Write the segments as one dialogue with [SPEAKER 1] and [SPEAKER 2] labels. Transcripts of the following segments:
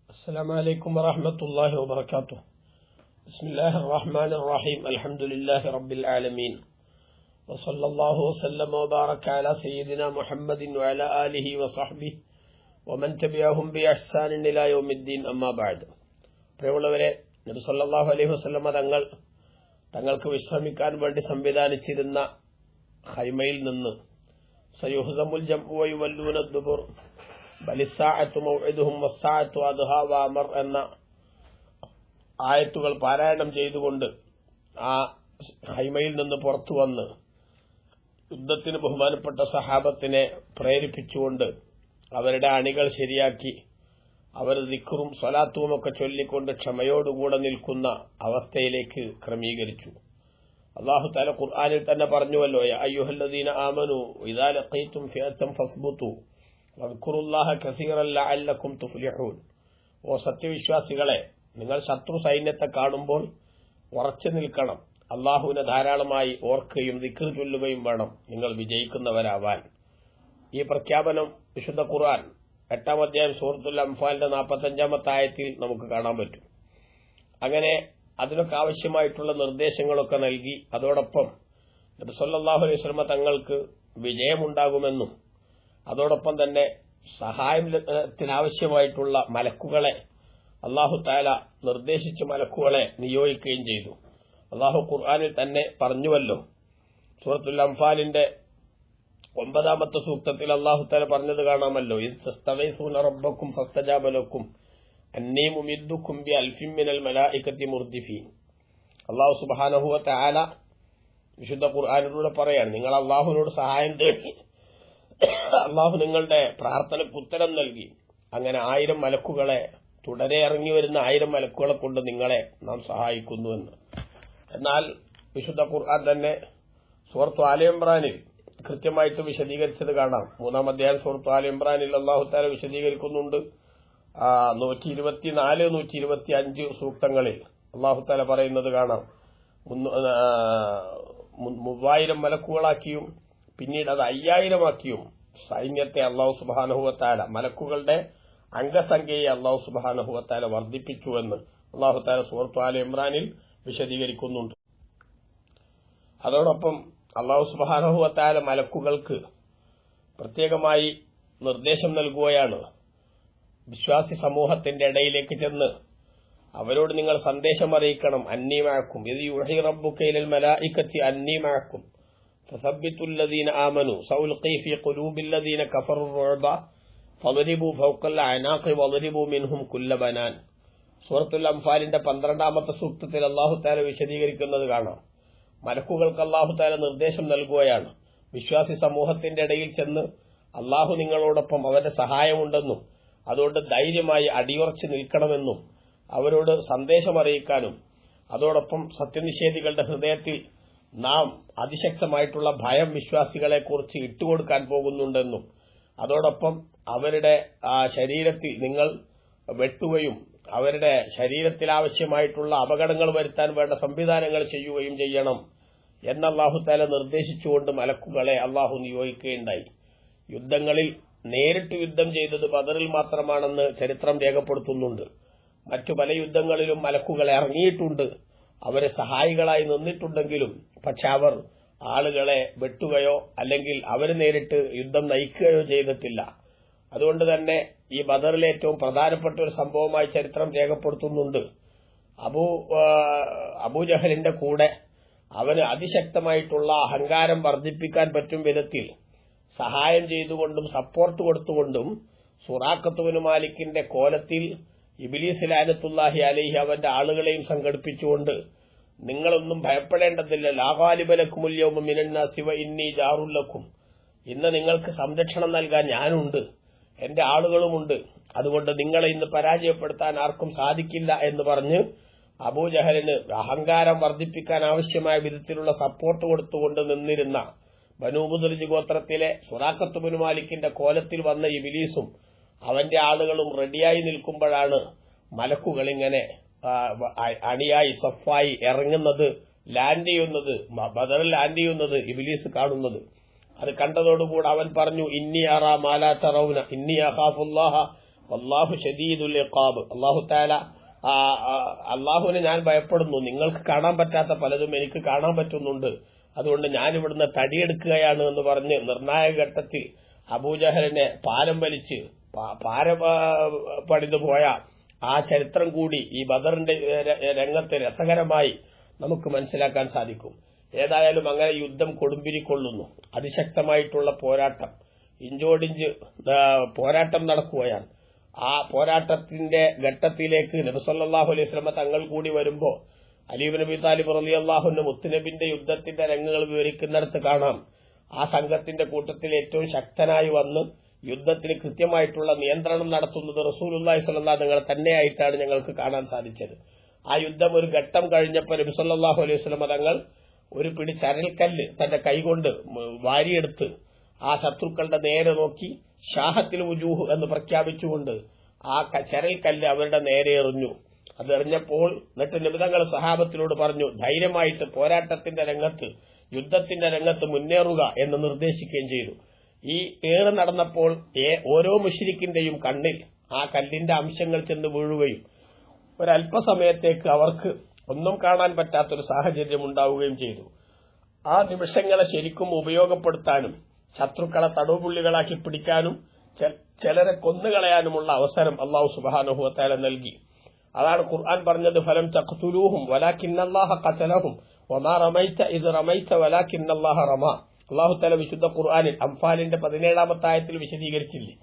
[SPEAKER 1] السلام عليكم ورحمة الله وبركاته. بسم الله الرحمن الرحيم. الحمد لله رب العالمين، وصلى الله وسلم وبارك على سيدنا محمد وعلى آله وصحبه ومن تبعهم بإحسان إلى يوم الدين. أما بعد. പ്രിയമുള്ളവരെ, നബി സല്ലല്ലാഹു അലൈഹി വസല്ലമ തങ്ങൾക്ക് വിശ്രമിക്കാൻ വേണ്ടി സംവിധാനിച്ചിരുന്ന ഖൈമയിൽ നിന്ന് സയുഹ്സമുൽ ജംഉ വയുവല്ലൂന ദുബുർ ബലിസ്സാഅത്തു മൗഇദുഹും വസ്സാഅത്തു അദ്ഹാ വഅമർ എന്ന ആയത്തുകൾ പാരായണം ചെയ്തുകൊണ്ട് ആ ഖൈമയിൽ നിന്ന് പുറത്തു വന്ന് യുദ്ധത്തിന് ബഹുമാനപ്പെട്ട സഹാബത്തിനെ പ്രേരിപ്പിച്ചുകൊണ്ട് അവരുടെ അണികൾ ശരിയാക്കി അവർ ദിക്റും സ്വലാത്തും ഒക്കെ ചൊല്ലിക്കൊണ്ട് ക്ഷമയോടുകൂടെ നിൽക്കുന്ന അവസ്ഥയിലേക്ക് ക്രമീകരിച്ചു. അല്ലാഹു തആല ഖുർആനിൽ തന്നെ പറഞ്ഞുവല്ലോ, യാ അയ്യുഹല്ലദീന ആമനൂ ഇദാ ലഖീതും ഫിഅതൻ ഫസ്ബുതു വദ്കുറുല്ലാഹ കസീറൻ ലഅല്ലകും തുഫ്ലിഹൂൻ. ഓ സത്യവിശ്വാസികളെ, നിങ്ങൾ ശത്രു സൈന്യത്തെ കാണുമ്പോൾ ഉറച്ചു നിൽക്കണം, അല്ലാഹുവിനെ ധാരാളമായി ഓർക്കുകയും ദിക്ർ ചൊല്ലുകയും വേണം, നിങ്ങൾ വിജയിക്കുന്നവരാവാൻ. ഈ പ്രഖ്യാപനം വിശുദ്ധ ഖുർആൻ 8-ാം അധ്യായം സൂറത്തുൽ അംഫാലിന്റെ 45-ാമത്തെ ആയത്തിൽ നമുക്ക് കാണാൻ പറ്റും. അങ്ങനെ അതിനൊക്കെ ആവശ്യമായിട്ടുള്ള നിർദ്ദേശങ്ങളൊക്കെ നൽകി അതോടൊപ്പം നബി സല്ലല്ലാഹു അലൈഹി വസല്ലം തങ്ങൾക്ക് വിജയമുണ്ടാകുമെന്നും അതോടൊപ്പം തന്നെ സഹായത്തിനാവശ്യമായിട്ടുള്ള മലക്കുകളെ അല്ലാഹു തആല നിർദ്ദേശിച്ച മലക്കുകളെ നിയോഗിക്കുകയും ചെയ്തു. അല്ലാഹു ഖുർആനിൽ തന്നെ പറഞ്ഞുവല്ലോ, സൂറത്തുൽ അംഫാലിന്റെ 9-ാമത്തെ സൂക്തത്തിൽ അല്ലാഹു തആല പറഞ്ഞത് കാണാമല്ലോ, ഇദ് തസ്തഗീസുന റബ്ബക്കും ഫസ്തജാബ ലക്കും അന്നീ മുമിദ്ദുക്കും ബിഅൽഫിൻ മിനൽ മലായികത്തി മുർദിഫീൻ. അല്ലാഹു സുബ്ഹാനഹു വ തആല വിശുദ്ധ ഖുർആനിലൂടെ പറയാണ്, നിങ്ങൾ അല്ലാഹുവിനോട് സഹായം തേടി അല്ലാഹു നിങ്ങളുടെ പ്രാർത്ഥനയ്ക്ക് ഉത്തരം നൽകി. അങ്ങനെ 1000 മലക്കുകളെ, തുടരെ ഇറങ്ങി വരുന്ന 1000 മലക്കുകളെ കൊണ്ട് നിങ്ങളെ നാം സഹായിക്കുന്നുവെന്ന്. എന്നാൽ വിശുദ്ധ ഖുർആൻ തന്നെ സൂറത്ത് ആല ഇംറാനിൽ കൃത്യമായിട്ട് വിശദീകരിച്ചത് കാണാം. 3-ാം അധ്യായം സൂറത്ത് ആല ഇംറാനിൽ അല്ലാഹു തആല വിശദീകരിക്കുന്നുണ്ട്. 124, 125 സൂക്തങ്ങളിൽ അല്ലാഹു തആല പറയുന്നത് കാണാം. 3000 മലക്കുകളാക്കിയും പിന്നീട് അത് 5000 ആക്കിയും സൈന്യത്തെ അല്ലാഹു സുബ്ഹാനഹു വ തആല, മലക്കുകളുടെ അംഗസംഖ്യയെ അല്ലാഹു സുബ്ഹാനഹു വ തആല വർദ്ധിപ്പിച്ചുവെന്ന് അല്ലാഹു തആല സൂറത്ത് ആല ഇംറാനിൽ വിശദീകരിക്കുന്നുണ്ട്. അതോടൊപ്പം അല്ലാഹു സുബ്ഹാനഹു വ തആല മലക്കുകൾക്ക് പ്രത്യേകമായി നിർദ്ദേശം നൽകുകയാണ്. വിശ്വാസി സമൂഹത്തിന്റെ ഇടയിലേക്ക് ചെന്ന് അവരോട് നിങ്ങൾ സന്ദേശം അറിയിക്കണം, അന്നീ മഅക്കും ഇദ് യൂഹി റബ്ബുക ഇലൽ മലായികത്തി അന്നീ മഅക്കും ഫസബ്ബിതുൽ ലദീന ആമനൂ സഉൽഖി ഫീ ഖുലൂബിൽ ലദീന കഫറു റുഅബ ഫളരിബു ഫൗഖൽ അനാഖി വളരിബു മിൻഹും കുല്ല ബനാൻ. സൂറത്തുൽ അംഫാലിന്റെ 12-ാമത്തെ സൂക്തത്തിൽ അല്ലാഹു തആല വിശദീകരിക്കുന്നത് കാണാം. മലക്കുകൾക്ക് അല്ലാഹു തആല നിർദ്ദേശം നൽകുകയാണ്, വിശ്വാസി സമൂഹത്തിന്റെ ഇടയിൽ ചെന്ന് അല്ലാഹു നിങ്ങളോടൊപ്പം അവരുടെ സഹായമുണ്ടെന്നും അതുകൊണ്ട് ധൈര്യമായി അടിയുറച്ച് നിൽക്കണമെന്നും അവരോട് സന്ദേശം അറിയിക്കാനും അതോടൊപ്പം സത്യനിഷേധികളുടെ ഹൃദയത്തിൽ നാം അതിശക്തമായിട്ടുള്ള ഭയം വിശ്വാസികളെക്കുറിച്ച് ഇട്ടുകൊടുക്കാൻ പോകുന്നുണ്ടെന്നും അതോടൊപ്പം അവരുടെ ശരീരത്തിൽ നിങ്ങൾ വെട്ടുകയും അവരുടെ ശരീരത്തിൽ ആവശ്യമായിട്ടുള്ള അപകടങ്ങൾ വരുത്താൻ വേണ്ട സംവിധാനങ്ങൾ ചെയ്യുകയും ചെയ്യണം എന്ന് അല്ലാഹു തആല നിർദ്ദേശിച്ചുകൊണ്ട് മലക്കുകളെ അല്ലാഹു നിയോഗിക്കുകയുണ്ടായി. യുദ്ധങ്ങളിൽ നേരിട്ട് യുദ്ധം ചെയ്തത് ബദറിൽ മാത്രമാണെന്ന് ചരിത്രം രേഖപ്പെടുത്തുന്നുണ്ട്. മറ്റു പല യുദ്ധങ്ങളിലും മലക്കുകൾ ഇറങ്ങിയിട്ടുണ്ട്, അവരെ സഹായികളായി നിന്നിട്ടുണ്ടെങ്കിലും പക്ഷെ അവർ ആളുകളെ വെട്ടുകയോ അല്ലെങ്കിൽ അവരെ നേരിട്ട് യുദ്ധം നയിക്കുകയോ ചെയ്തിട്ടില്ല. അതുകൊണ്ട് തന്നെ ഈ ബദറിലെ ഏറ്റവും പ്രധാനപ്പെട്ട ഒരു സംഭവമായി ചരിത്രം രേഖപ്പെടുത്തുന്നുണ്ട്. അബൂജഹലിന്റെ കൂടെ അവന് അതിശക്തമായിട്ടുള്ള അഹങ്കാരം വർദ്ധിപ്പിക്കാൻ പറ്റും വിധത്തിൽ സഹായം ചെയ്തുകൊണ്ടും സപ്പോർട്ട് കൊടുത്തുകൊണ്ടും സുറാഖത്ത് ബിൻ മാലിക്കിന്റെ കോലത്തിൽ ഇബ്ലീസ് ലഅനത്തുല്ലാഹി അലൈഹി അവന്റെ ആളുകളെയും സംഘടിപ്പിച്ചുകൊണ്ട്, നിങ്ങളൊന്നും ഭയപ്പെടേണ്ടതില്ല, ലാ ഗാലിബ ലക്കുമുൽ യൗമ മിനന്നാസി വ ഇന്നി ജാറുൽ ലക്കും, ഇന്ന് നിങ്ങൾക്ക് സംരക്ഷണം നൽകാൻ ഞാനുണ്ട്, എന്റെ ആളുകളുമുണ്ട്, അതുകൊണ്ട് നിങ്ങളെ ഇന്ന് പരാജയപ്പെടുത്താൻ ആർക്കും സാധിക്കില്ല എന്ന് പറഞ്ഞ് അബൂജഹലിന് അഹങ്കാരം വർദ്ധിപ്പിക്കാൻ ആവശ്യമായ വിധത്തിലുള്ള സപ്പോർട്ട് കൊടുത്തുകൊണ്ട് നിന്നിരുന്ന ബനൂ മുദ്ലിജ് ഗോത്രത്തിലെ സുറാഖത്ത് ബിൻ മാലിക്കിന്റെ കോലത്തിൽ വന്ന ഇബ്ലീസും അവന്റെ ആളുകളും റെഡിയായി നിൽക്കുമ്പോഴാണ് മലക്കുകൾ ഇങ്ങനെ അണിയായി സഫായി ഇറങ്ങുന്നത്, ലാൻഡ് ചെയ്യുന്നത്, ബദറിൽ ലാൻഡ് ചെയ്യുന്നത് ഇബ്ലീസ് കാണുന്നത്. അത് കണ്ടതോടുകൂടി അവൻ പറഞ്ഞു, ഇന്നി അറാ മാ ലാ തറൗന ഇന്നി അഖാഫുല്ലാഹ വല്ലാഹു ശദീദുൽ ഇഖാബ്. അല്ലാഹു തആല അള്ളാഹുവിനെ ഞാൻ ഭയപ്പെടുന്നു, നിങ്ങൾക്ക് കാണാൻ പറ്റാത്ത പലതും എനിക്ക് കാണാൻ പറ്റുന്നുണ്ട്, അതുകൊണ്ട് ഞാൻ ഇവിടുന്ന് തടിയെടുക്കുകയാണ് എന്ന് പറഞ്ഞ് നിർണായക ഘട്ടത്തിൽ അബൂജഹലിനെ പാലം വലിച്ച് പണിതു പോയ ആ ചരിത്രം കൂടി ഈ ബദറിന്റെ രംഗത്ത് രസകരമായി നമുക്ക് മനസ്സിലാക്കാൻ സാധിക്കും. ഏതായാലും അങ്ങനെ യുദ്ധം കൊടുമ്പിരിക്കൊള്ളുന്നു. അതിശക്തമായിട്ടുള്ള പോരാട്ടം, ഇഞ്ചോടിഞ്ച് പോരാട്ടം നടക്കുകയാണ്. ആ പോരാട്ടത്തിന്റെ ഘട്ടത്തിലേക്ക് നബി സല്ലല്ലാഹു അലൈഹി വസല്ലം തങ്ങൾ കൂടി വരുമ്പോ അലി ഇബ്നു അബീ താലിബ് റളിയല്ലാഹു അൻഹു മുത്തുനബിന്റെ യുദ്ധത്തിന്റെ രംഗങ്ങൾ വിവരിക്കുന്നിടത്ത് കാണാം, ആ സംഘത്തിന്റെ കൂട്ടത്തിൽ ഏറ്റവും ശക്തനായി വന്ന് യുദ്ധത്തിന് കൃത്യമായിട്ടുള്ള നിയന്ത്രണം നടത്തുന്നത് റസൂലുള്ളാഹി സ്വല്ലല്ലാഹു അലൈഹി വസല്ലം തന്നെയായിട്ടാണ് ഞങ്ങൾക്ക് കാണാൻ സാധിച്ചത്. ആ യുദ്ധം ഒരു ഘട്ടം കഴിഞ്ഞപ്പോൾ നബി സല്ലല്ലാഹു അലൈഹി വസല്ലം തങ്ങൾ ഒരു പിടി ചരൽക്കല്ല് തന്റെ കൈകൊണ്ട് വാരിയെടുത്ത് ആ ശത്രുക്കളുടെ നേരെ നോക്കി ഷാഹത്തിൽ വുജൂഹ് എന്ന് പ്രഖ്യാപിച്ചുകൊണ്ട് ആ ചരൽക്കല്ല് അവരുടെ നേരെ എറിഞ്ഞു. അതെറിഞ്ഞപ്പോൾ എന്നിട്ട് നബി തങ്ങൾ സഹാബത്തിനോട് പറഞ്ഞു, ധൈര്യമായിട്ട് പോരാട്ടത്തിന്റെ രംഗത്ത്, യുദ്ധത്തിന്റെ രംഗത്ത് മുന്നേറുക എന്ന് നിർദ്ദേശിക്കുകയും ചെയ്തു. ഈ ഏറ് നടന്നപ്പോൾ ഓരോ മുശ്രിക്കിന്റെയും കണ്ണിൽ ആ കല്ലിന്റെ അംശങ്ങൾ ചെന്ന് വീഴുകയും ഒരല്പസമയത്തേക്ക് അവർക്ക് ഒന്നും കാണാൻ പറ്റാത്തൊരു സാഹചര്യം ഉണ്ടാവുകയും ചെയ്തു. ആ നിമിഷങ്ങളെ ശരിക്കും ഉപയോഗപ്പെടുത്താനും ശത്രുക്കളെ തടവുപുള്ളികളാക്കി പിടിക്കാനും ചിലരെ കൊന്നുകളയാനുമുള്ള അവസരം അല്ലാഹു സുബ്ഹാനഹു വ തആല നൽകി. അതാണ് ഖുർആൻ പറഞ്ഞത്, ഫലം തഖ്തുലൂഹും വലാകിന്നല്ലാഹ ഖതലഹും വമാ റമൈത ഇദ് റമൈത വലാകിന്നല്ലാഹ റമാ. അല്ലാഹു തആല വിശുദ്ധ ഖുർആനിൽ അംഫാലിന്റെ 17-ാമത്തെ ആയത്തിൽ വിശദീകരിച്ചില്ലേ.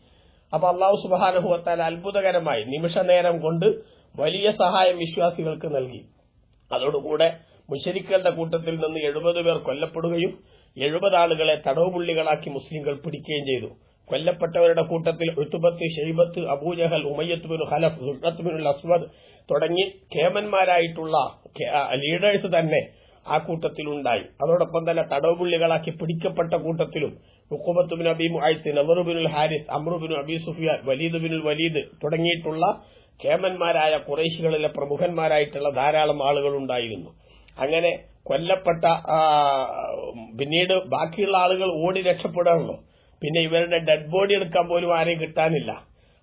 [SPEAKER 1] അപ്പൊ അല്ലാഹു സുബ്ഹാനഹു വ തആല അത്ഭുതകരമായി നിമിഷനേരം കൊണ്ട് വലിയ സഹായം വിശ്വാസികൾക്ക് നൽകി. അതോടുകൂടെ മുശ്രിക്കുകളുടെ കൂട്ടത്തിൽ നിന്ന് 70 പേർ കൊല്ലപ്പെടുകയും 70 ആളുകളെ തടവുപുള്ളികളാക്കി മുസ്ലിങ്ങൾ പിടിക്കുകയും ചെയ്തു. കൊല്ലപ്പെട്ടവരുടെ കൂട്ടത്തിൽ ഉത്ബത്ത്, ഷൈബത്ത്, അബൂജഹൽ, ഉമയ്യത്ത് ബിൻ ഖലഫ്, സുൽഖത്ത് ബിൻ അസ്വദ് തുടങ്ങി കേമന്മാരായിട്ടുള്ള ലീഡേഴ്സ് തന്നെ ആ കൂട്ടത്തിലുണ്ടായി. അതോടൊപ്പം തന്നെ തടവുപുള്ളികളാക്കി പിടിക്കപ്പെട്ട കൂട്ടത്തിലും ഉഖബത്ത് ബിൻ അബീ മുഅയ്ത്ത്, നദർ ബിൻ ഹാരിസ്, അംറു ബിൻ അബീ സുഫിയാൻ, വലീദ് ബിൻ വലീദ് തുടങ്ങിയിട്ടുള്ള കേമന്മാരായ ഖുറൈശികളിലെ പ്രമുഖന്മാരായിട്ടുള്ള ധാരാളം ആളുകൾ ഉണ്ടായിരുന്നു. അങ്ങനെ കൊല്ലപ്പെട്ട പിന്നീട് ബാക്കിയുള്ള ആളുകൾ ഓടി രക്ഷപ്പെടാണല്ലോ. പിന്നെ ഇവരുടെ ഡെഡ് ബോഡി എടുക്കാൻ പോലും ആരെയും കിട്ടാനില്ല.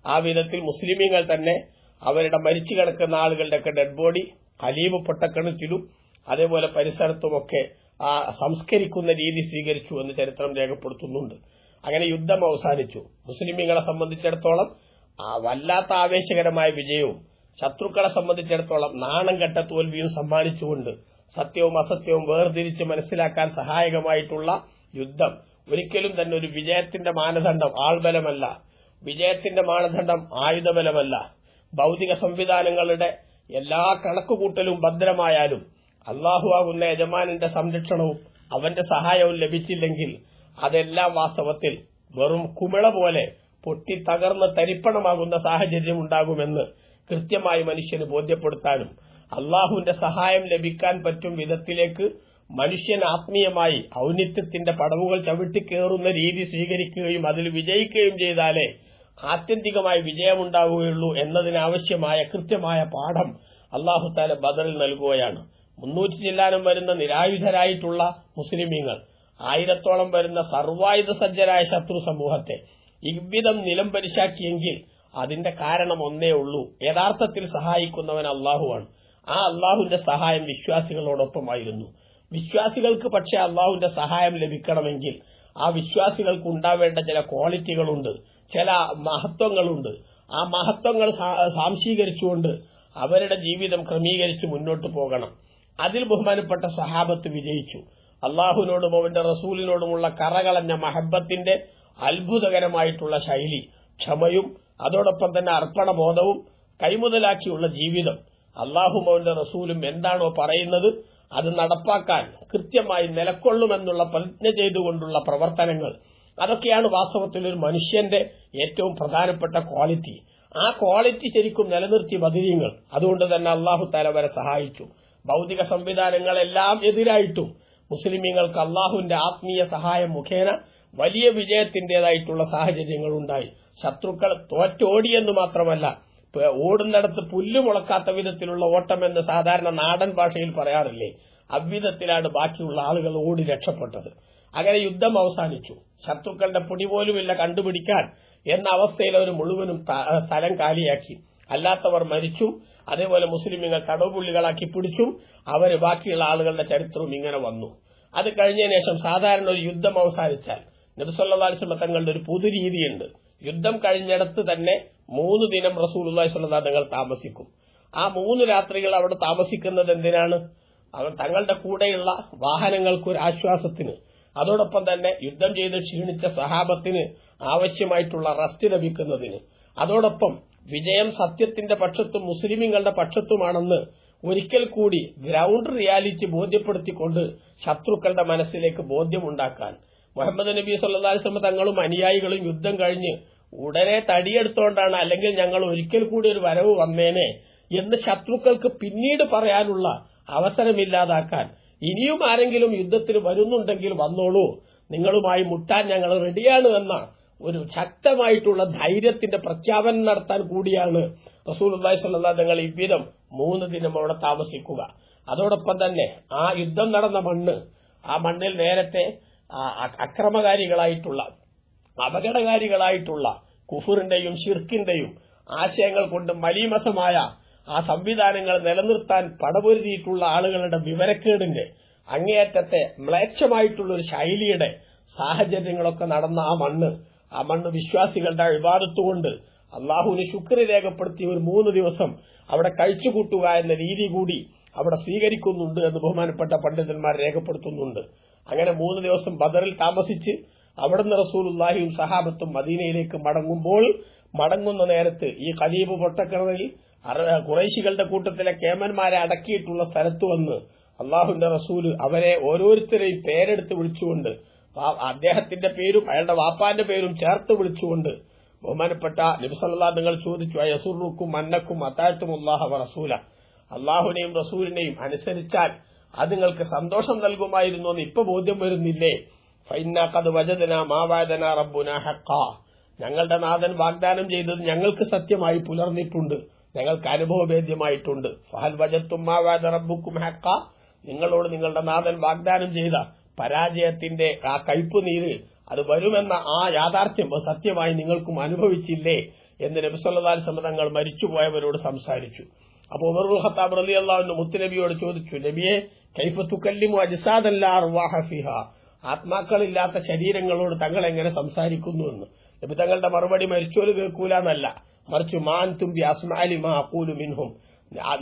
[SPEAKER 1] ആ വിധത്തിൽ മുസ്ലിമീങ്ങൾ തന്നെ അവരുടെ മരിച്ചു കിടക്കുന്ന ആളുകളുടെയൊക്കെ ഡെഡ് ബോഡി ഖലീബ് പൊട്ടക്കിണറ്റിലും അതേപോലെ പരിസരത്തുമൊക്കെ സംസ്കരിക്കുന്ന രീതി സ്വീകരിച്ചു എന്ന് ചരിത്രം രേഖപ്പെടുത്തുന്നുണ്ട്. അങ്ങനെ യുദ്ധം അവസാനിച്ചു. മുസ്ലിമീങ്ങളെ സംബന്ധിച്ചിടത്തോളം വല്ലാത്ത ആവേശകരമായ വിജയവും ശത്രുക്കളെ സംബന്ധിച്ചിടത്തോളം നാണം കെട്ട തോൽവിയും സമ്മാനിച്ചുകൊണ്ട് സത്യവും അസത്യവും വേർതിരിച്ച് മനസ്സിലാക്കാൻ സഹായകമായിട്ടുള്ള യുദ്ധം. ഒരിക്കലും തന്നെ ഒരു വിജയത്തിന്റെ മാനദണ്ഡം ആൾബലമല്ല, വിജയത്തിന്റെ മാനദണ്ഡം ആയുധബലമല്ല. ഭൗതിക സംവിധാനങ്ങളുടെ എല്ലാ കണക്കുകൂട്ടലും ഭദ്രമായാലും അല്ലാഹു ആകുന്ന യജമാനന്റെ സംരക്ഷണവും അവന്റെ സഹായവും ലഭിച്ചില്ലെങ്കിൽ അതെല്ലാം വാസ്തവത്തിൽ വെറും കുമിള പോലെ പൊട്ടി തകർന്ന് തരിപ്പണമാകുന്ന സാഹചര്യം ഉണ്ടാകുമെന്ന് കൃത്യമായി മനുഷ്യന് ബോധ്യപ്പെടുത്താനും അള്ളാഹുവിന്റെ സഹായം ലഭിക്കാൻ പറ്റും വിധത്തിലേക്ക് മനുഷ്യൻ ആത്മീയമായി ഔന്നിത്യത്തിന്റെ പടവുകൾ ചവിട്ടിക്കേറുന്ന രീതി സ്വീകരിക്കുകയും അതിൽ വിജയിക്കുകയും ചെയ്താലേ ആത്യന്തികമായി വിജയമുണ്ടാവുകയുള്ളൂ എന്നതിനാവശ്യമായ കൃത്യമായ പാഠം അല്ലാഹു തആല ബദറിൽ നൽകുകയാണ്. 300 ചില്ലാനം വരുന്ന നിരായുധരായിട്ടുള്ള മുസ്ലിമീങ്ങൾ, 1000-ഓളം വരുന്ന സർവായുധ സജ്ജരായ ശത്രു സമൂഹത്തെ ഇவ்விധം നിലം പരിശാക്കിയെങ്കിൽ അതിന്റെ കാരണം ഒന്നേ ഉള്ളൂ, യഥാർത്ഥത്തിൽ സഹായിക്കുന്നവൻ അള്ളാഹുവാണ്. ആ അള്ളാഹുവിന്റെ സഹായം വിശ്വാസികളോടൊപ്പമായിരുന്നു. വിശ്വാസികൾക്ക് പക്ഷേ അള്ളാഹുവിന്റെ സഹായം ലഭിക്കണമെങ്കിൽ ആ വിശ്വാസികൾക്ക് ഉണ്ടാവേണ്ട ചില ക്വാളിറ്റികളുണ്ട്, ചില മഹത്വങ്ങളുണ്ട്. ആ മഹത്വങ്ങൾ സാംശീകരിച്ചുകൊണ്ട് അവരുടെ ജീവിതം ക്രമീകരിച്ച് മുന്നോട്ട് പോകണം. അതിൽ ബഹുമാനപ്പെട്ട സഹാബത്ത് വിജയിച്ചു. അള്ളാഹുവിനോടും അവന്റെ റസൂലിനോടുമുള്ള കറകളഞ്ഞ മഹബത്തിന്റെ അത്ഭുതകരമായിട്ടുള്ള ശൈലി, ക്ഷമയും അതോടൊപ്പം തന്നെ അർപ്പണബോധവും കൈമുതലാക്കിയുള്ള ജീവിതം, അള്ളാഹുവും അവന്റെ റസൂലും എന്താണോ പറയുന്നത് അത് നടപ്പാക്കാൻ കൃത്യമായി നിലക്കൊള്ളുമെന്നുള്ള പ്രതിജ്ഞ ചെയ്തുകൊണ്ടുള്ള പ്രവർത്തനങ്ങൾ, അതൊക്കെയാണ് വാസ്തവത്തിൽ ഒരു മനുഷ്യന്റെ ഏറ്റവും പ്രധാനപ്പെട്ട ക്വാളിറ്റി. ആ ക്വാളിറ്റി ശരിക്കും നിലനിർത്തി ബദരീങ്ങൾ. അതുകൊണ്ട് തന്നെ അള്ളാഹു തആല അവരെ സഹായിച്ചു. ഭൗതിക സംവിധാനങ്ങളെല്ലാം എതിരായിട്ടും മുസ്ലിമീങ്ങൾക്ക് അള്ളാഹുവിന്റെ ആത്മീയ സഹായം മുഖേന വലിയ വിജയത്തിന്റേതായിട്ടുള്ള സാഹചര്യങ്ങൾ ഉണ്ടായി. ശത്രുക്കൾ തോറ്റോടിയെന്ന് മാത്രമല്ല, ഓടുന്നിടത്ത് പുല്ല് മുളക്കാത്ത വിധത്തിലുള്ള ഓട്ടമെന്ന് സാധാരണ നാടൻ ഭാഷയിൽ പറയാറില്ലേ, അவ்விധത്തിലാണ് ബാക്കിയുള്ള ആളുകൾ ഓടി രക്ഷപ്പെട്ടത്. അങ്ങനെ യുദ്ധം അവസാനിച്ചു. ശത്രുക്കളുടെ പൊടി പോലുമില്ല കണ്ടുപിടിക്കാൻ എന്ന അവസ്ഥയിൽ അവർ മുഴുവനും സ്ഥലം കാലിയാക്കി. അല്ലാത്തവർ മരിച്ചും അതേപോലെ മുസ്ലിമീങ്ങൾ തടവുപുള്ളികളാക്കി പിടിച്ചും അവര് ബാക്കിയുള്ള ആളുകളുടെ ചരിത്രവും ഇങ്ങനെ വന്നു. അത് കഴിഞ്ഞതിന് ശേഷം സാധാരണ ഒരു യുദ്ധം അവസാനിച്ചാൽ നബി സല്ലല്ലാഹു അലൈഹി വസല്ലം തങ്ങളുടെ ഒരു പൊതുരീതിയുണ്ട്. യുദ്ധം കഴിഞ്ഞിടത്ത് തന്നെ 3 ദിനം റസൂലുള്ളാഹി സ്വല്ലല്ലാഹു അലൈഹി വസല്ലം തങ്ങൾ താമസിക്കും. ആ 3 രാത്രികൾ അവിടെ താമസിക്കുന്നത് എന്തിനാണ്? അവർ തങ്ങളുടെ കൂടെയുള്ള വാഹനങ്ങൾക്ക് ഒരു ആശ്വാസത്തിന്, അതോടൊപ്പം തന്നെ യുദ്ധം ചെയ്ത് ക്ഷീണിച്ച സഹാബത്തിന് ആവശ്യമായിട്ടുള്ള റെസ്റ്റ് ലഭിക്കുന്നതിന്, അതോടൊപ്പം വിജയം സത്യത്തിന്റെ പക്ഷത്തും മുസ്ലിമീങ്ങളുടെ പക്ഷത്തുമാണെന്ന് ഒരിക്കൽ കൂടി ഗ്രൗണ്ട് റിയാലിറ്റി ബോധ്യപ്പെടുത്തിക്കൊണ്ട് ശത്രുക്കളുടെ മനസ്സിലേക്ക് ബോധ്യമുണ്ടാക്കാൻ മുഹമ്മദ് നബി സല്ലല്ലാഹു അലൈഹി വസല്ലം തങ്ങളും അനുയായികളും യുദ്ധം കഴിഞ്ഞ് ഉടനെ തടിയെടുത്തോണ്ടാണ്, അല്ലെങ്കിൽ ഞങ്ങൾ ഒരിക്കൽ കൂടി ഒരു വരവ് വന്നേനെ എന്ന് ശത്രുക്കൾക്ക് പിന്നീട് പറയാനുള്ള അവസരമില്ലാതാക്കാൻ, ഇനിയും ആരെങ്കിലും യുദ്ധത്തിന് വരുന്നുണ്ടെങ്കിൽ വന്നോളൂ, നിങ്ങളുമായി മുട്ടാൻ ഞങ്ങൾ റെഡിയാണ് എന്ന ഒരു ശക്തമായിട്ടുള്ള ധൈര്യത്തിന്റെ പ്രഖ്യാപനം നടത്താൻ കൂടിയാണ് റസൂലുള്ളാഹി സ്വല്ലല്ലാഹു അലൈഹി വസല്ലം ഇவ்விதം 3 ദിനം അവിടെ താമസിക്കുക. അതോടൊപ്പം തന്നെ ആ യുദ്ധം നടന്ന മണ്ണ്, ആ മണ്ണിൽ നേരത്തെ അക്രമകാരികളായിട്ടുള്ള അപകടകാരികളായിട്ടുള്ള കുഫറിന്റെയും ഷിർക്കിന്റെയും ആശയങ്ങൾ കൊണ്ട് മലീമസമായ ആ സംവിധാനങ്ങൾ നിലനിർത്താൻ പടപൊരുതിയിട്ടുള്ള ആളുകളുടെ വിവരക്കേടിന്റെ അങ്ങേയറ്റത്തെ മ്ലേച്ഛമായിട്ടുള്ള ഒരു ശൈലിയുടെ സാഹചര്യങ്ങളൊക്കെ നടന്ന ആ മണ്ണ് വിശ്വാസികളുടെ ഇബാദത്തുകൊണ്ട് അള്ളാഹുവിന് ശുക്ർ രേഖപ്പെടുത്തി ഒരു 3 ദിവസം അവിടെ കഴിച്ചുകൂട്ടുക എന്ന രീതി കൂടി അവിടെ സ്വീകരിക്കുന്നുണ്ട് എന്ന് ബഹുമാനപ്പെട്ട പണ്ഡിതന്മാർ രേഖപ്പെടുത്തുന്നുണ്ട്. അങ്ങനെ 3 ദിവസം ബദറിൽ താമസിച്ച് അവിടുന്ന് റസൂലുള്ളാഹിയും സഹാബത്തും മദീനയിലേക്ക് മടങ്ങുന്ന നേരത്ത് ഈ ഖലീബ് പൊട്ടക്കിണറിൽ ഖുറൈശികളുടെ കൂട്ടത്തിലെ കേമന്മാരെ അടക്കിയിട്ടുള്ള സ്ഥലത്ത് വന്ന് അള്ളാഹുവിന്റെ റസൂല് അവരെ ഓരോരുത്തരെയും പേരെടുത്ത് വിളിച്ചുകൊണ്ട് അദ്ദേഹത്തിന്റെ പേരും അയാളുടെ വാപ്പാന്റെ പേരും ചേർത്ത് വിളിച്ചുകൊണ്ട് ബഹുമാനപ്പെട്ട നബി സല്ലല്ലാഹു അലൈഹി വസല്ലം ചോദിച്ചു, അയസുറുക്കും അന്നക്കും അതാഅത്തുമുല്ലാഹ വറസൂല, അള്ളാഹുവിനെയും റസൂലിനെയും അനുസരിച്ചാൽ അത് നിങ്ങൾക്ക് സന്തോഷം നൽകുമായിരുന്നു എന്ന് ഇപ്പൊ ബോധ്യം വരുന്നില്ലേ? ഫഇന്നാ ഖദ് വജദ്നാ മാ വഅദനാ റബ്ബുനാ ഹഖ്ഖാ, ഞങ്ങളുടെ നാഥൻ വാഗ്ദാനം ചെയ്തത് ഞങ്ങൾക്ക് സത്യമായി പുലർന്നിട്ടുണ്ട്, ഞങ്ങൾക്ക് അനുഭവവേദ്യമായിട്ടുണ്ട്. ഫഹൽ വജദ്തും മാ വഅദ റബ്ബുക്കും ഹഖ്ഖാ, നിങ്ങളോട് നിങ്ങളുടെ നാഥൻ വാഗ്ദാനം ചെയ്ത പരാജയത്തിന്റെ ആ കയ്പുനീര് അത് വരുമെന്ന ആ യാഥാർത്ഥ്യം സത്യമായി നിങ്ങൾക്കും അനുഭവിച്ചില്ലേ എന്ന് നബി സല്ലല്ലാഹു അലൈഹി വസല്ലം തങ്ങൾ മരിച്ചുപോയവരോട് സംസാരിച്ചു. അപ്പോൾ ഉമർ ഇബ്നുൽ ഖത്താബ് റളിയല്ലാഹു അൻഹു മുത്തുനബിയോട് ചോദിച്ചു, നബിയെ കൈഫ തുകല്ലിമു അജ്സാദൻ ലാ അർവാഹ ഫിഹാ, ആത്മാക്കളില്ലാത്ത ശരീരങ്ങളോട് തങ്ങൾ എങ്ങനെ സംസാരിക്കുന്നു എന്ന്. നബി തങ്ങളുടെ മറുപടി മരിച്ചോര് കേൾക്കൂല എന്നല്ല, മറിച്ച് മാൻതും ബി അസ്മാഇ മാ അഖൂലു മിൻഹും,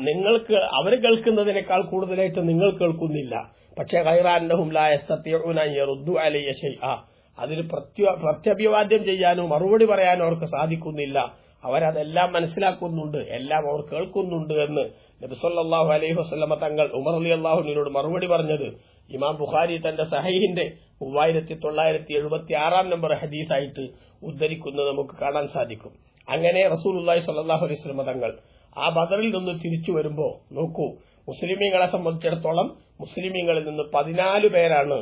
[SPEAKER 1] നിങ്ങൾക്ക് അവർ കേൾക്കുന്നതിനേക്കാൾ കൂടുതലായിട്ട് നിങ്ങൾ കേൾക്കുന്നില്ല. പക്ഷേ ഗൈറ അന്നഹും ലാ യസ്തതിഊന അൻ യറുദ്ദു അലയ്യ ശൈഅ, അതിന് പ്രത്യഭിവാദ്യം ചെയ്യാനോ മറുപടി പറയാനോ അവർക്ക് സാധിക്കുന്നില്ല. അവരതെല്ലാം മനസ്സിലാക്കുന്നുണ്ട്, എല്ലാം അവർ കേൾക്കുന്നുണ്ട് എന്ന് നബി സല്ലല്ലാഹു അലൈഹി വസല്ലം തങ്ങൾ ഉമർ റളിയല്ലാഹു അൻഹുവിനോട് മറുപടി പറഞ്ഞത് ഇമാം ബുഖാരി തന്റെ സഹീഹിന്റെ 3976 നമ്പർ ഹദീസായിട്ട് ഉദ്ധരിക്കുന്നത് നമുക്ക് കാണാൻ സാധിക്കും. അങ്ങനെ റസൂലുള്ളാഹി സ്വല്ലല്ലാഹു അലൈഹി വസല്ലം തങ്ങൾ ആ ബദറിൽ നിന്ന് തിരിച്ചു വരുമ്പോ നോക്കൂ, മുസ്ലിമീങ്ങളെ സംബന്ധിച്ചിടത്തോളം മുസ്ലിമീങ്ങളിൽ നിന്ന് 14 പേരാണ്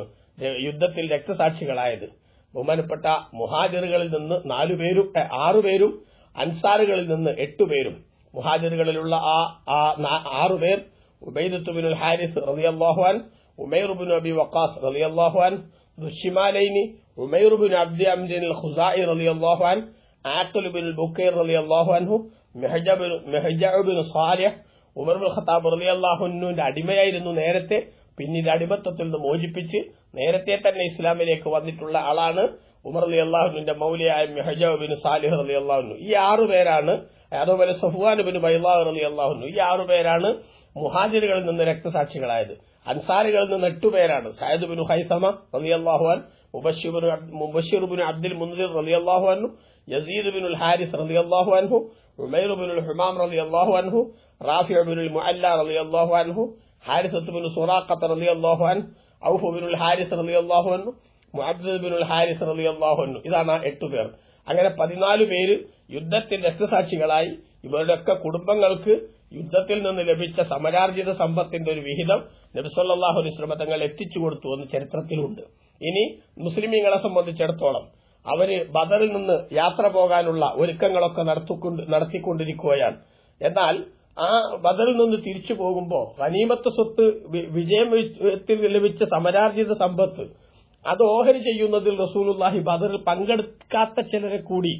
[SPEAKER 1] യുദ്ധത്തിൽ രക്തസാക്ഷികളായത്. ബഹുമാനപ്പെട്ട മുഹാജിറുകളിൽ നിന്ന് 6 പേരും അൻസാറുകളിൽ നിന്ന് 8 പേരും. മുഹാജിറുകളിലുള്ള ആ 6 പേർ ഉബൈദത്ത് ബിനുൽ ഹാരിസ് റളിയല്ലാഹു അൻഹു, ഉമൈർ ബിൻ അബി വഖാസ് റളിയല്ലാഹു അൻഹു, ദുശ്ശിമാലൈനി ഉമൈർ ബിൻ അബ്ദി അംരിൻ അൽ ഖുസാഇ റളിയല്ലാഹു അൻഹു, ആഖിൽ ബിൻ ബുക്കൈർ റളിയല്ലാഹു അൻഹു, മെഹജഅബ് ബിൻ സാലിഹ്, ഉമർ ഇബ്നുൽ ഖത്താബ് റളിയല്ലാഹു അൻഹുവിന്റെ അടിമയായിരുന്നു നേരത്തെ, പിന്നീട് അടിമത്തത്തിൽ നിന്ന് മോചിപ്പിച്ച് നേരത്തെ തന്നെ ഇസ്ലാമിലേക്ക് വന്നിട്ടുള്ള ആളാണ് ഉമർ റളിയല്ലാഹു അൻഹുവിന്റെ മൗലിയായ മെഹജഅബ് ബിൻ സാലിഹ് റളിയല്ലാഹു അൻഹു. ഈ 6 പേരാണ്. അതുപോലെ സഫ്വാൻ ബിൻ ബൈളാ റളിയല്ലാഹു അൻഹു. ഈ 6 പേരാണ് മുഹാജിറുകളിൽ നിന്ന് രക്തസാക്ഷികളായത്. അൻസാറുകളിൽ നിന്ന് 8 പേരാണ്. സഅദ് ബിൻ ഖൈസമ റളിയല്ലാഹു അൻഹു, മുബശ്ശിർ ബിൻ അബ്ദുൽ മുൻദിർ റളിയല്ലാഹു അൻഹു, യസീദ് ബിൻ ഹാരിസ് റളിയല്ലാഹു അൻഹു, ഉമൈർ ബിൻ ഹുമാം റളിയല്ലാഹു അൻഹു, റാഫി' ബിൻ മുഅല്ല റളിയല്ലാഹു അൻഹു, ഹാരിസത്ത് ബിൻ സുറാഖത്ത് റളിയല്ലാഹു അൻഹു, ഔഫ് ബിൻ ഹാരിസ് റളിയല്ലാഹു അൻഹു, മുഅദ്ദദ് ബിൻ ഹാരിസ് റളിയല്ലാഹു അൻഹു. ഇതാണ് 8 പേർ. അങ്ങനെ 14 പേര് യുദ്ധത്തിൽ രക്തസാക്ഷികളായി. ഇവരുടെയൊക്കെ കുടുംബങ്ങൾക്ക് യുദ്ധത്തിൽ നിന്ന് ലഭിച്ച സമരാർജിത സമ്പത്തിന്റെ ഒരു വിഹിതം നബി സല്ലല്ലാഹു അലൈഹി വസല്ലം തങ്ങൾ എത്തിച്ചു കൊടുത്തു എന്ന് ചരിത്രത്തിലുണ്ട്. ഇനി മുസ്ലിമീങ്ങളെ സംബന്ധിച്ചിടത്തോളം അവര് ബദറിൽ നിന്ന് യാത്ര പോകാനുള്ള ഒരുക്കങ്ങളൊക്കെ നടത്തിക്കൊണ്ടിരിക്കുകയാണ്. എന്നാൽ ആ ബദറിൽ നിന്ന് തിരിച്ചു പോകുമ്പോൾ ഗനീമത്ത് സ്വത്ത്, വിജയത്തിൽ ലഭിച്ച സമരാർജിത സമ്പത്ത് അത് ഓഹരി ചെയ്യുന്നതിൽ റസൂലുള്ളാഹി ബദറിൽ പങ്കെടുക്കാത്ത ചിലരെ കൂടി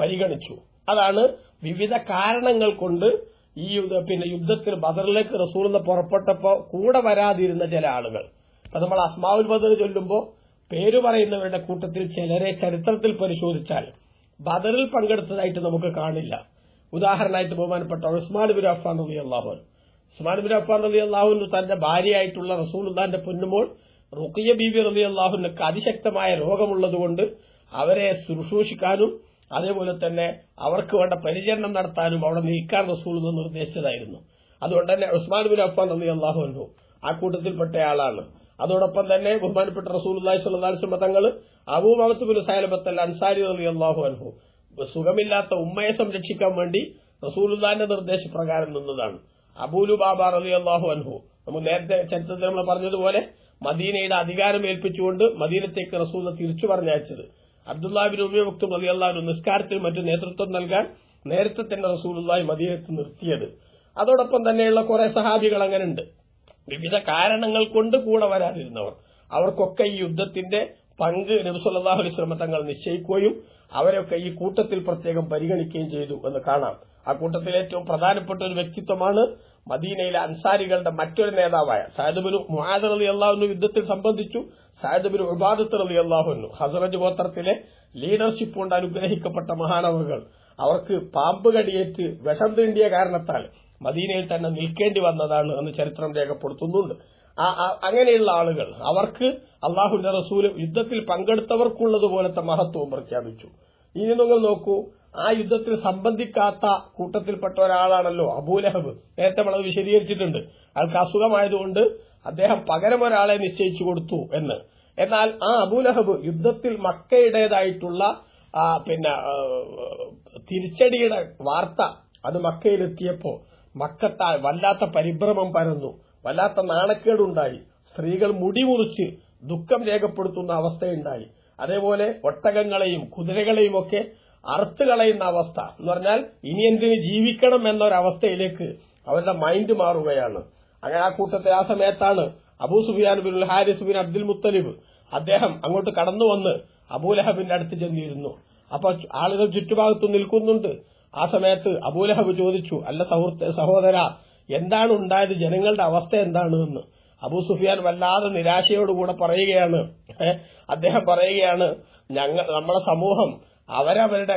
[SPEAKER 1] പരിഗണിച്ചു. അതാണ് വിവിധ കാരണങ്ങൾ കൊണ്ട് ഈ യുദ്ധത്തിൽ ബദറിലേക്ക് റസൂൽ പുറപ്പെട്ടപ്പോ കൂടെ വരാതിരുന്ന ചില ആളുകൾ. അപ്പൊ നമ്മൾ അസ്മാഉൽ ബദർ ചൊല്ലുമ്പോ പേര് പറയുന്നവരുടെ കൂട്ടത്തിൽ ചിലരെ ചരിത്രത്തിൽ പരിശോധിച്ചാൽ ബദറിൽ പങ്കെടുത്തതായിട്ട് നമുക്ക് കാണില്ല. ഉദാഹരണമായിട്ട് ബഹുമാനപ്പെട്ട ഉസ്മാൻ ബിൻ അഫ്ഫാൻ റളിയല്ലാഹു അൻഹു. ഉസ്മാൻ ബിൻ അഫ്ഫാൻ റളിയല്ലാഹു അൻഹു തന്റെ ഭാര്യയായിട്ടുള്ള റസൂലുള്ളാഹിന്റെ പൊന്നുമോൾ റുഖിയ ബീബി റളിയല്ലാഹു അൻഹയ്ക്ക് അതിശക്തമായ രോഗമുള്ളതുകൊണ്ട് അവരെ ശുശ്രൂഷിക്കാനും അതേപോലെ തന്നെ അവർക്ക് വേണ്ട പരിചരണം നടത്താനും അവിടെ നിൽക്കാൻ റസൂൽ നിർദ്ദേശിച്ചതായിരുന്നു. അതുകൊണ്ട് തന്നെ ഉസ്മാൻ ബിൻ അഫ്ഫാൻ റളിയല്ലാഹു അൻഹു ആ കൂട്ടത്തിൽപ്പെട്ടയാളാണ്. അതോടൊപ്പം തന്നെ ബഹുമാനപ്പെട്ട റസൂലുള്ളാഹി സ്വല്ലല്ലാഹു അലൈഹി വസല്ലം തങ്ങൾ അബൂ ഉമമത്ത് ബിൻ സഅലബത്ത് അൽ അൻസാരി റളിയല്ലാഹു അൻഹു സുഖമില്ലാത്ത ഉമ്മയെ സംരക്ഷിക്കാൻ വേണ്ടി റസൂലുള്ളാഹിന്റെ നിർദ്ദേശപ്രകാരം നിന്നതാണ്. അബൂ ലുബാബ റളിയല്ലാഹു അൻഹു നമ്മൾ നേരത്തെ ചരിത്രത്തിൽ നമ്മൾ പറഞ്ഞതുപോലെ മദീനയുടെ അധികാരം ഏൽപ്പിച്ചുകൊണ്ട് മദീനത്തേക്ക് റസൂൽ തിരിച്ചു പറഞ്ഞയച്ചത്. അബ്ദുല്ലാഹി ബിൻ ഉമ്മ മക്തും റളിയല്ലാഹു അൻഹു നിസ്കാരത്തിൽ മറ്റു നേതൃത്വം നൽകാൻ നേരത്തെ തന്നെ റസൂലുള്ളാഹി മദീനത്ത് നിർത്തിയത്. അതോടൊപ്പം തന്നെയുള്ള കുറെ സഹാബികൾ അങ്ങനെയുണ്ട്, വിവിധ കാരണങ്ങൾ കൊണ്ട് കൂടെ വരാതിരുന്നവർ. അവർക്കൊക്കെ ഈ യുദ്ധത്തിന്റെ പങ്ക് നബി സല്ലല്ലാഹു അലൈഹി വസല്ലം തങ്ങൾ നിശ്ചയിക്കുകയും അവരൊക്കെ ഈ കൂട്ടത്തിൽ പ്രത്യേകം പരിഗണിക്കുകയും ചെയ്തു എന്ന് കാണാം. ആ കൂട്ടത്തിൽ ഏറ്റവും പ്രധാനപ്പെട്ട ഒരു വ്യക്തിത്വമാണ് മദീനയിലെ അൻസാരികളുടെ മറ്റൊരു നേതാവായ സഅദ് ബിൻ മുആദ് റളിയല്ലാഹു അൻഹു യുദ്ധത്തിൽ സംബന്ധിച്ചു. സഅദ് ബിൻ ഉബാദത്ത് റളിയല്ലാഹു അൻഹു ഹസ്റജ് ഗോത്രത്തിലെ ലീഡർഷിപ്പ് കൊണ്ട് അനുഗ്രഹിക്കപ്പെട്ട മഹാനവകൾ. അവർക്ക് പാമ്പ് കടിയേറ്റ് വിഷം തീണ്ടിയ കാരണത്താൽ മദീനയിൽ തന്നെ നിൽക്കേണ്ടി വന്നതാണ് എന്ന് ചരിത്രം രേഖപ്പെടുത്തുന്നുണ്ട്. അങ്ങനെയുള്ള ആളുകൾ അവർക്ക് അള്ളാഹുവിന്റെ റസൂല് യുദ്ധത്തിൽ പങ്കെടുത്തവർക്കുള്ളതുപോലത്തെ മഹത്വവും പ്രഖ്യാപിച്ചു. ഇനി നിങ്ങൾ നോക്കൂ, ആ യുദ്ധത്തിൽ സംബന്ധിക്കാത്ത കൂട്ടത്തിൽപ്പെട്ട ഒരാളാണല്ലോ അബൂലഹബ്. നേരത്തെ നമ്മളത് വിശദീകരിച്ചിട്ടുണ്ട്. അയാൾക്ക് അസുഖമായതുകൊണ്ട് അദ്ദേഹം പകരം ഒരാളെ നിശ്ചയിച്ചു കൊടുത്തു എന്ന്. എന്നാൽ ആ അബൂലഹബ് യുദ്ധത്തിൽ മക്കയുടേതായിട്ടുള്ള തിരിച്ചടിയുടെ വാർത്ത അത് മക്കയിലെത്തിയപ്പോ മക്കത്താൽ വല്ലാത്ത പരിഭ്രമം പരന്നു, വല്ലാത്ത നാണക്കേടുണ്ടായി. സ്ത്രീകൾ മുടിമുറിച്ച് ദുഃഖം രേഖപ്പെടുത്തുന്ന അവസ്ഥയുണ്ടായി. അതേപോലെ ഒട്ടകങ്ങളെയും കുതിരകളെയും ഒക്കെ അറുത്ത് കളയുന്ന അവസ്ഥ എന്ന് പറഞ്ഞാൽ ഇനി എന്തിന് ജീവിക്കണം എന്നൊരവസ്ഥയിലേക്ക് അവരുടെ മൈൻഡ് മാറുകയാണ്. അങ്ങനെ ആ കൂട്ടത്തിൽ ആ സമയത്താണ് Abu Sufyan bin Harith bin Abdul Muttalib അദ്ദേഹം അങ്ങോട്ട് കടന്നു വന്ന് അബൂലഹബിന്റെ അടുത്ത് ചെന്നിരുന്നു. അപ്പൊ ആളുകൾ ചുറ്റുഭാഗത്ത് നിൽക്കുന്നുണ്ട്. ആ സമയത്ത് അബൂലഹബ് ചോദിച്ചു, അല്ല സഹോദര, എന്താണ് ഉണ്ടായത്, ജനങ്ങളുടെ അവസ്ഥ എന്താണ് എന്ന്. അബൂ സുഫിയാൻ വല്ലാതെ നിരാശയോടുകൂടെ പറയുകയാണ്. അദ്ദേഹം പറയുകയാണ്, നമ്മളെ സമൂഹം അവരവരുടെ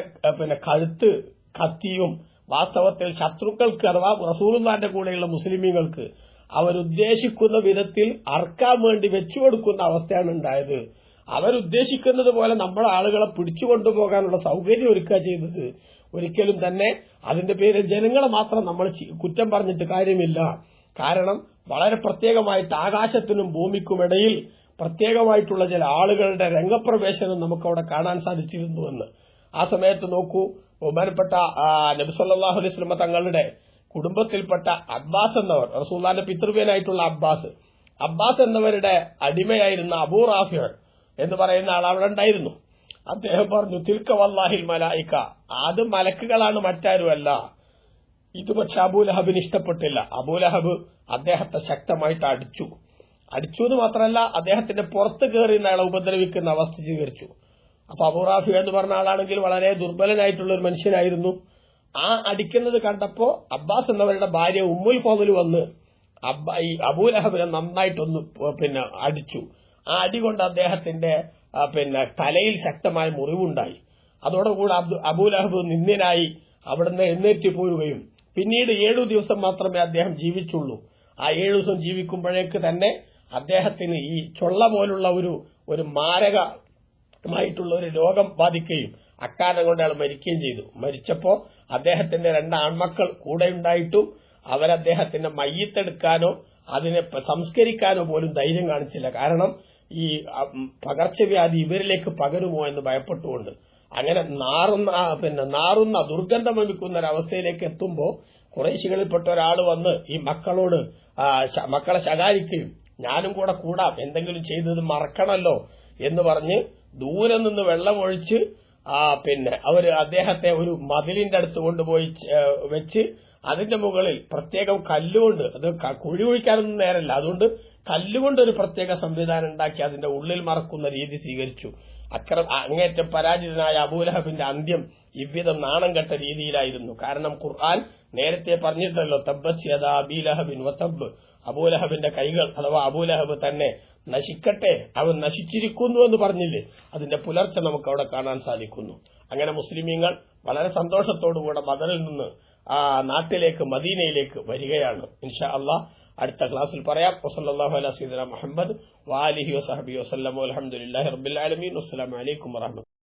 [SPEAKER 1] കഴുത്ത് കത്തിയും വാസ്തവത്തിൽ ശത്രുക്കൾക്ക് അഥവാ റസൂലുള്ളാഹിന്റെ കൂടെയുള്ള മുസ്ലിമീങ്ങൾക്ക് അവരുദ്ദേശിക്കുന്ന വിധത്തിൽ അർക്കാൻ വേണ്ടി വെച്ചുകൊടുക്കുന്ന അവസ്ഥയാണ് ഉണ്ടായത്. അവരുദ്ദേശിക്കുന്നത് പോലെ നമ്മുടെ ആളുകളെ പിടിച്ചുകൊണ്ടുപോകാനുള്ള സൗകര്യം ഒരുക്കുക ചെയ്തത്. ഒരിക്കലും തന്നെ അതിന്റെ പേരിൽ ജനങ്ങളെ മാത്രം നമ്മൾ കുറ്റം പറഞ്ഞിട്ട് കാര്യമില്ല. കാരണം വളരെ പ്രത്യേകമായിട്ട് ആകാശത്തിനും ഭൂമിക്കുമിടയിൽ പ്രത്യേകമായിട്ടുള്ള ചില ആളുകളുടെ രംഗപ്രവേശനം നമുക്കവിടെ കാണാൻ സാധിച്ചിരുന്നുവെന്ന്. ആ സമയത്ത് നോക്കൂ, ബഹുമാനപ്പെട്ട നബി സല്ലല്ലാഹു അലൈഹി വസല്ലം തങ്ങളുടെ കുടുംബത്തിൽപ്പെട്ട അബ്ബാസ് എന്നവർ, റസൂലുള്ളാഹിന്റെ പിതൃവ്യനായിട്ടുള്ള അബ്ബാസ് എന്നവരുടെ അടിമയായിരുന്ന അബൂ റാഫിഅ എന്ന് പറയുന്ന ആൾ അവിടെ ഉണ്ടായിരുന്നു. അദ്ദേഹം പറഞ്ഞു, തിൽക വല്ലാഹിൽ മലായിക, അത് മലക്കുകളാണ്, മറ്റാരുമല്ല. ഇത് പക്ഷെ അബൂലഹബിന് ഇഷ്ടപ്പെട്ടില്ല. അബൂലഹബ് അദ്ദേഹത്തെ ശക്തമായിട്ട് അടിച്ചു എന്ന് മാത്രമല്ല, അദ്ദേഹത്തിന്റെ പുറത്ത് കയറി അയാളെ ഉപദ്രവിക്കുന്ന അവസ്ഥ സ്വീകരിച്ചു. അപ്പൊ അബൂ റാഫി എന്ന് പറഞ്ഞ ആളാണെങ്കിൽ വളരെ ദുർബലനായിട്ടുള്ള ഒരു മനുഷ്യനായിരുന്നു. ആ അടിക്കുന്നത് കണ്ടപ്പോ അബ്ബാസ് എന്നവരുടെ ഭാര്യ ഉമ്മുൽ ഫضൽ വന്ന് ഈ അബൂലഹബിനെ നന്നായിട്ടൊന്ന് അടിച്ചു. ആ അടി കൊണ്ട് അദ്ദേഹത്തിന്റെ തലയിൽ ശക്തമായ മുറിവുണ്ടായി. അതോടുകൂടെ അബൂലഹബ് നിന്ദ്യനായി അവിടുന്ന് എഴുന്നേറ്റ് പോവുകയും പിന്നീട് 7 ദിവസം മാത്രമേ അദ്ദേഹം ജീവിച്ചുള്ളൂ. ആ 7 ദിവസം ജീവിക്കുമ്പോഴേക്ക് തന്നെ അദ്ദേഹത്തിന് ഈ ചൊള്ള പോലുള്ള ഒരു മാരകമായിട്ടുള്ള ഒരു രോഗം ബാധിക്കുകയും അക്കാലം കൊണ്ട് അയാൾ മരിക്കുകയും ചെയ്തു. മരിച്ചപ്പോ അദ്ദേഹത്തിന്റെ 2 ആൺമക്കൾ കൂടെ ഉണ്ടായിട്ടും അവരദ്ദേഹത്തിന്റെ മയ്യത്തെടുക്കാനോ അതിനെ സംസ്കരിക്കാനോ പോലും ധൈര്യം കാണിച്ചില്ല. കാരണം ഈ പകർച്ചവ്യാധി ഇവരിലേക്ക് പകരുമോ എന്ന് ഭയപ്പെട്ടുകൊണ്ട്. അങ്ങനെ നാറുന്ന ദുർഗന്ധം വമിക്കുന്ന ഒരവസ്ഥയിലേക്ക് എത്തുമ്പോ ഖുറൈശികളിൽപ്പെട്ട ഒരാൾ വന്ന് ഈ മക്കളെ ശകാരിക്കുകയും ഞാനും കൂടെ കൂടാം, എന്തെങ്കിലും ചെയ്തത് മറക്കണല്ലോ എന്ന് പറഞ്ഞ് ദൂരെ നിന്ന് വെള്ളമൊഴിച്ച് അവര് അദ്ദേഹത്തെ ഒരു മതിലിന്റെ അടുത്ത് കൊണ്ടുപോയി വെച്ച് അതിന്റെ മുകളിൽ പ്രത്യേകം കല്ലുകൊണ്ട്, അത് കുഴി കുഴിക്കാനൊന്നും നേരല്ല, അതുകൊണ്ട് കല്ലുകൊണ്ട് ഒരു പ്രത്യേക സംവിധാനം ഉണ്ടാക്കി അതിന്റെ ഉള്ളിൽ മറക്കുന്ന രീതി സ്വീകരിച്ചു. അങ്ങേറ്റം പരാജിതനായ അബൂലഹബിന്റെ അന്ത്യം ഇவ்விதം നാണം കെട്ട രീതിയിലായിരുന്നു. കാരണം ഖുർആൻ നേരത്തെ പറഞ്ഞിട്ടല്ലോ, തബ്ബത് യദാ അബീ ലഹബിൻ വതബ്ബ്, അബൂലഹബിന്റെ കൈകൾ അഥവാ അബൂലഹബ് തന്നെ നശിക്കട്ടെ, അവൻ നശിച്ചിരിക്കുന്നു എന്ന് പറഞ്ഞില്ലേ, അതിന്റെ പുലർച്ച നമുക്ക് അവിടെ കാണാൻ സാധിക്കുന്നു. അങ്ങനെ മുസ്ലിമീങ്ങൾ വളരെ സന്തോഷത്തോടുകൂടെ ബദറിൽ നിന്ന് ആ നാട്ടിലേക്ക് മദീനയിലേക്ക് വരികയാണ്. ഇൻഷാ അല്ലാഹ് അടുത്ത ക്ലാസ്സിൽ പറയാം. വസല്ലല്ലാഹു അലാ സയ്യിദിനാ മുഹമ്മദ് വആലിഹി വസഹബിഹി വസല്ലം. അൽഹംദുലില്ലാഹി റബ്ബിൽ ആലമീൻ. അസ്സലാമു അലൈക്കും വറഹ്മത്തുള്ളാഹി.